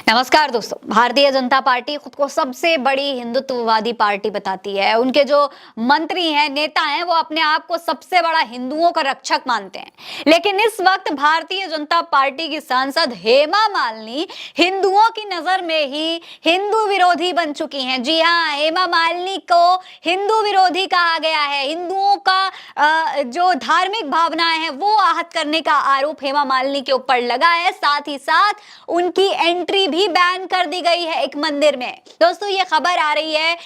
नमस्कार दोस्तों। भारतीय जनता पार्टी खुद को सबसे बड़ी हिंदुत्ववादी पार्टी बताती है। उनके जो मंत्री हैं, नेता हैं, वो अपने आप को सबसे बड़ा हिंदुओं का रक्षक मानते हैं। लेकिन इस वक्त भारतीय जनता पार्टी की सांसद हेमा मालिनी हिंदुओं की नजर में ही हिंदू विरोधी बन चुकी हैं। जी हाँ, हेमा मालिनी को हिंदू विरोधी कहा गया है। हिंदुओं का जो धार्मिक भावनाएं हैं वो आहत करने का आरोप हेमा मालिनी के ऊपर लगा है। साथ ही साथ उनकी एंट्री भी बैन कर दी गई है एक मंदिर में। दोस्तों, ये खबर आ रही है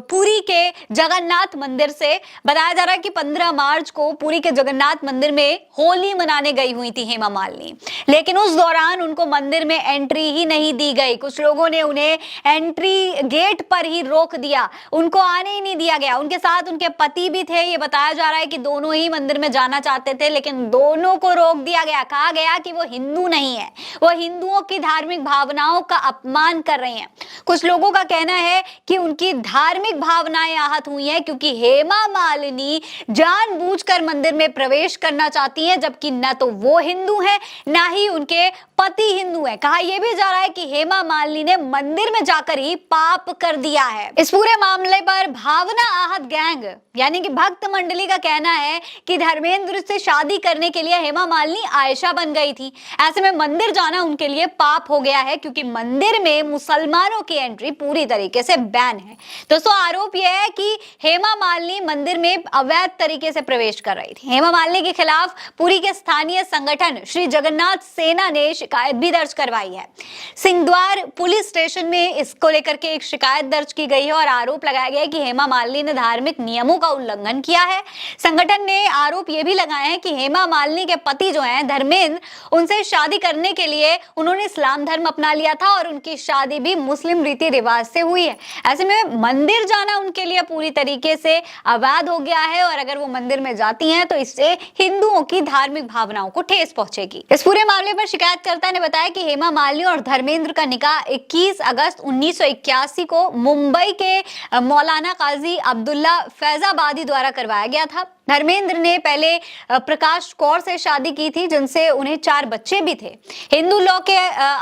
पुरी के जगन्नाथ मंदिर से। बताया जा रहा है कि 15 मार्च को पुरी के जगन्नाथ मंदिर में होली मनाने गई हुई थी हेमा मालिनी, लेकिन उस दौरान उनको मंदिर में एंट्री ही नहीं दी गई। कुछ लोगों ने उन्हें एंट्री गेट पर ही रोक दिया, उनको आने ही नहीं दिया गया। उनके साथ उनके पति भी थे। ये बताया जा रहा है कि दोनों ही मंदिर में जाना चाहते थे, लेकिन दोनों को रोक दिया गया। कहा गया कि वो हिंदू नहीं है, वो हिंदुओं की धार्मिक भावनाओं का अपमान कर रहे हैं। कुछ लोगों का कहना है कि उनकी धार्मिक भावनाएं आहत हुई हैं क्योंकि हेमा मालिनी जानबूझकर मंदिर में प्रवेश करना चाहती हैं, जबकि न तो वो हिंदू हैं, ना ही उनके पति हिंदू हैं। कहा यह भी जा रहा है कि हेमा मालिनी ने मंदिर में जाकर ही पाप कर दिया है। इस पूरे मामले पर भावना आहत गैंग यानी कि भक्त मंडली का कहना है कि धर्मेंद्र से शादी करने के लिए हेमा मालिनी आयशा बन गई थी। ऐसे में मंदिर जाना उनके लिए पाप हो गया है, क्योंकि मंदिर में मुसलमानों की एंट्री पूरी तरीके से बैन है। दोस्तों, आरोप यह है कि हेमा मालिनी मंदिर में अवैध तरीके से प्रवेश कर रही थी। हेमा मालिनी के खिलाफ पुरी के स्थानीय संगठन श्री जगन्नाथ सेना ने शिकायत भी दर्ज करवाई है। सिंहद्वार पुलिस स्टेशन में इसको लेकर के एक शिकायत दर्ज की गई है और आरोप लगाया गया है कि हेमा मालिनी ने धार्मिक नियमों का उल्लंघन किया है। संगठन ने आरोप यह भी लगाया है कि हेमा मालिनी के पति जो हैं धर्मेंद्र, उनसे शादी करने के लिए उन्होंने इस्लाम धर्म अपना लिया था और उनकी शादी भी मुस्लिम रीति रिवाज से हुई है। ऐसे में मंदिर जाना उनके लिए पूरी तरीके से अवैध हो गया है और अगर वो मंदिर में जाती हैं तो इससे हिंदुओं की धार्मिक भावनाओं को ठेस पहुंचेगी। इस पूरे मामले पर शिकायतकर्ता ने बताया कि हेमा मालिनी और धर्मेंद्र का निकाह 21 अगस्त 1981 को मुंबई के मौलाना काजी अब्दुल्ला फैजाबादी द्वारा करवाया गया था। धर्मेंद्र ने पहले प्रकाश कौर से शादी की थी, जिनसे उन्हें 4 बच्चे भी थे। हिंदू लॉ के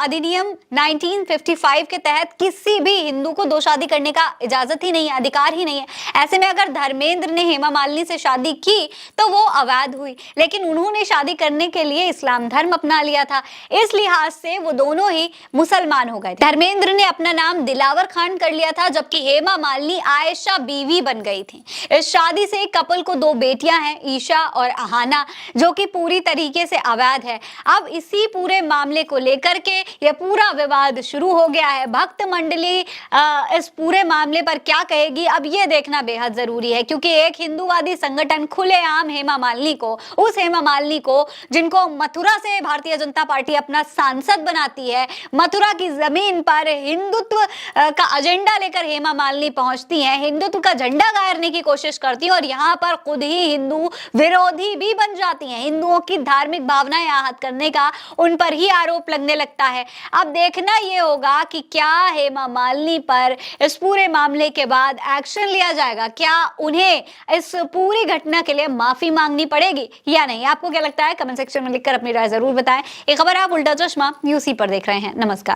अधिनियम 1955 के तहत किसी भी हिंदू को 2 शादी करने का इजाजत ही नहीं है, अधिकार ही नहीं है। ऐसे में अगर धर्मेंद्र ने हेमा मालिनी से शादी की तो वो अवैध हुई, लेकिन उन्होंने शादी करने के लिए इस्लाम धर्म अपना लिया था। इस लिहाज से वो दोनों ही मुसलमान हो गए। धर्मेंद्र ने अपना नाम दिलावर खान कर लिया था, जबकि हेमा मालिनी आयशा बीवी बन गई थी। इस शादी से कपल को 2 बेटियां हैं, ईशा और अहाना, जो कि पूरी तरीके से अवैध है। अब इसी पूरे मामले को लेकर के यह पूरा विवाद शुरू हो गया है। भक्त मंडली इस पूरे मामले पर क्या कहेगी, अब यह देखना बेहद जरूरी है, क्योंकि एक हिंदूवादी संगठन खुलेआम हेमा मालिनी को, उस हेमा मालिनी को जिनको मथुरा से भारतीय जनता पार्टी अपना सांसद बनाती है, मथुरा की जमीन पर हिंदुत्व का एजेंडा लेकर हेमा मालिनी पहुंचती हैं, हिंदुत्व का झंडा गाड़ने की कोशिश करती हैं और यहाँ पर खुद ही हिंदू विरोधी भी बन जाती हैं। हिंदुओं की धार्मिक भावनाएं आहत करने का उन पर ही आरोप लगने लगता है। अब देखना यह होगा कि क्या हेमा मालिनी पर इस पूरे मामले के बाद एक्शन लिया जाएगा, क्या उन्हें इस पूरी घटना के लिए माफी मांगनी पड़ेगी या नहीं। आपको क्या लगता है, कमेंट सेक्शन में लिखकर अपनी राय जरूर बताएं। ये खबर आप उल्टा चश्मा यूसी पर देख रहे हैं। नमस्कार।